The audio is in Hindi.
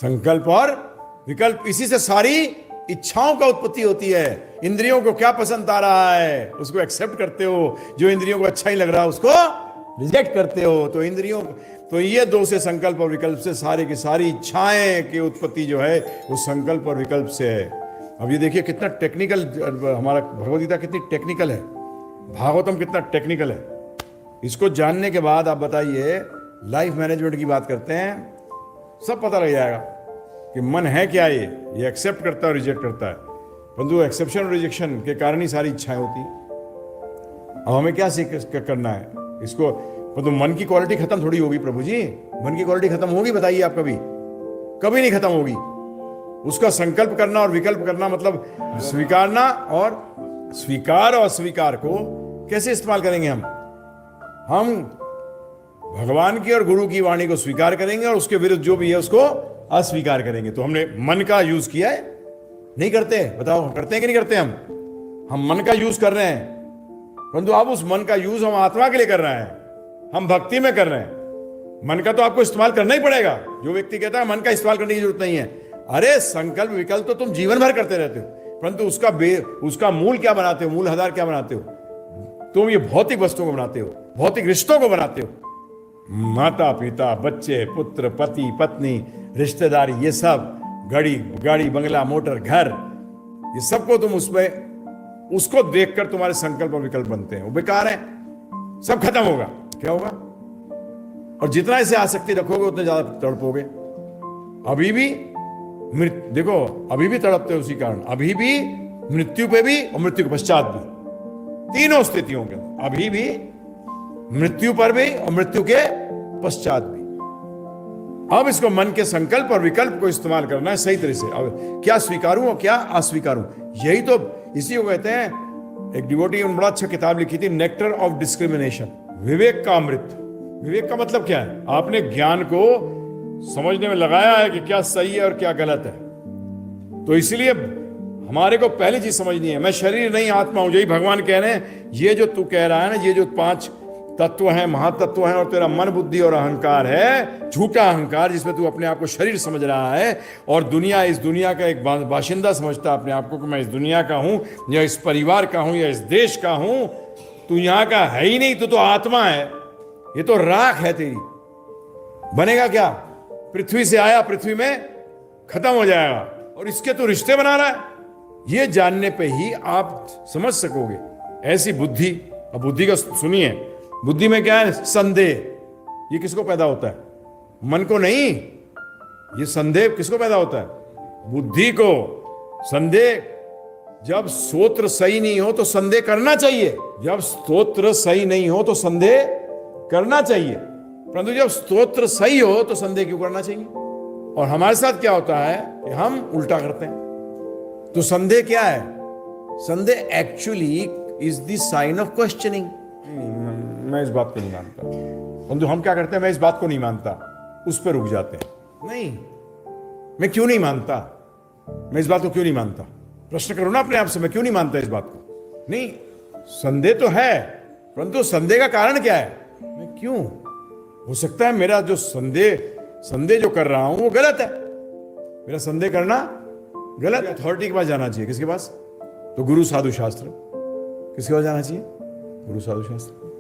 संकल्प और विकल्प, इसी से सारी इच्छाओं का उत्पत्ति होती है। इंद्रियों को क्या पसंद आ रहा है उसको एक्सेप्ट करते हो, जो इंद्रियों को अच्छा ही लग रहा है उसको रिजेक्ट करते हो। तो इंद्रियों, तो ये दो से, संकल्प और विकल्प से सारी की सारी इच्छाएं की उत्पत्ति जो है वो संकल्प और विकल्प से है। अब ये देखिए कितना टेक्निकल हमारा भगवद गीता, कितनी टेक्निकल है, भागवतम कितना टेक्निकल है। इसको जानने के बाद आप बताइए, लाइफ मैनेजमेंट की बात करते हैं, सब पता लग जाएगा कि मन है क्या, ये एक्सेप्ट करता है और रिजेक्ट करता है। परंतु एक्सेप्शन और रिजेक्शन के कारण ही सारी इच्छाएं होती। अब हमें क्या करना है इसको, परंतु मन की क्वालिटी खत्म थोड़ी होगी प्रभु जी। मन की क्वालिटी खत्म होगी बताइए आप? कभी कभी नहीं खत्म होगी। उसका संकल्प करना और विकल्प करना मतलब स्वीकारना, और स्वीकार और अस्वीकार को कैसे इस्तेमाल करेंगे हम भगवान की और गुरु की वाणी को स्वीकार करेंगे और उसके विरुद्ध जो भी है उसको अस्वीकार करेंगे। तो हमने मन का यूज किया है? नहीं करते? बताओ करते हैं कि नहीं करते? हम मन का यूज कर रहे हैं, परंतु अब उस मन का यूज हम आत्मा के लिए कर रहे हैं, हम भक्ति में कर रहे हैं। मन का तो आपको इस्तेमाल करना ही पड़ेगा। जो व्यक्ति कहता है मन का इस्तेमाल करने की जरूरत नहीं है, अरे संकल्प विकल्प तो तुम जीवन भर करते रहते हो, परंतु उसका मूल क्या बनाते हो, मूल आधार क्या बनाते हो? तुम ये भौतिक वस्तुओं को बनाते हो, भौतिक रिश्तों को बनाते हो। माता पिता, बच्चे, पुत्र, पति, पत्नी, रिश्तेदारी, ये सब गाड़ी बंगला मोटर घर, ये सबको तुम उसमें उसको देखकर तुम्हारे संकल्प और विकल्प बनते हैं, वो बेकार है, सब खत्म होगा। क्या होगा? और जितना इसे आसक्ति रखोगे उतने ज्यादा तड़पोगे। अभी भी देखो, अभी भी तड़पते हो उसी कारण, अभी भी मृत्यु पे भी और मृत्यु के पश्चात भी, तीनों स्थितियों के अभी भी, मृत्यु पर भी और मृत्यु के पश्चात भी। अब इसको मन के संकल्प और विकल्प को इस्तेमाल करना है सही तरह से। अब क्या स्वीकारूं और क्या अस्वीकारूं, यही तो, इसी को कहते हैं, एक डिवोटी ने बड़ा अच्छा किताब लिखी थी, नेक्टर ऑफ डिस्क्रिमिनेशन, विवेक का अमृत। विवेक का मतलब क्या है? आपने ज्ञान को समझने में लगाया है कि क्या सही है और क्या गलत है। तो इसलिए हमारे को पहली चीज समझनी है, मैं शरीर नहीं आत्मा हूं। यही भगवान कह रहे हैं, ये जो तू कह रहा है ना, ये जो 5 तत्व हैं, महातत्व हैं, और तेरा मन, बुद्धि और अहंकार है, झूठा अहंकार, जिसमें तू अपने आप को शरीर समझ रहा है और दुनिया, इस दुनिया का एक बाशिंदा समझता अपने आप को कि मैं इस दुनिया का हूं या इस परिवार का हूं या इस देश का हूं। तू यहां का है ही नहीं, तू तो आत्मा है, ये तो राख है तेरी। बनेगा क्या? पृथ्वी से आया, पृथ्वी में खत्म हो जाएगा, और इसके तो रिश्ते बना रहा है। ये जानने पे ही आप समझ सकोगे ऐसी बुद्धि। अब बुद्धि का सुनिए, बुद्धि में क्या है? संदेह। ये किसको पैदा होता है? मन को नहीं। ये संदेह किसको पैदा होता है? बुद्धि को। संदेह, जब स्तोत्र सही नहीं हो तो संदेह करना चाहिए, जब स्तोत्र सही नहीं हो तो संदेह करना चाहिए, परंतु जब स्तोत्र सही हो तो संदेह क्यों करना चाहिए? और हमारे साथ क्या होता है कि हम उल्टा करते हैं। तो संदेह क्या है? संदेह actually is the sign of questioning. मैं इस बात को नहीं मानता, परंतु हम क्या करते हैं? मैं इस बात को नहीं मानता, उस पर रुक जाते हैं। नहीं, मैं क्यों नहीं मानता? मैं इस बात को क्यों नहीं मानता? प्रश्न करो ना अपने आप से, मैं क्यों नहीं मानता इस बात को? नहीं, संदेह तो है, परंतु संदेह का कारण क्या है? मैं क्यों? हो सकता है मेरा जो संदेह जो कर रहा हूं वो गलत है, मेरा संदेह करना गलत। अथॉरिटी के पास जाना चाहिए। किसके पास? तो गुरु साधु शास्त्र। किसके पास जाना चाहिए? गुरु साधु शास्त्र।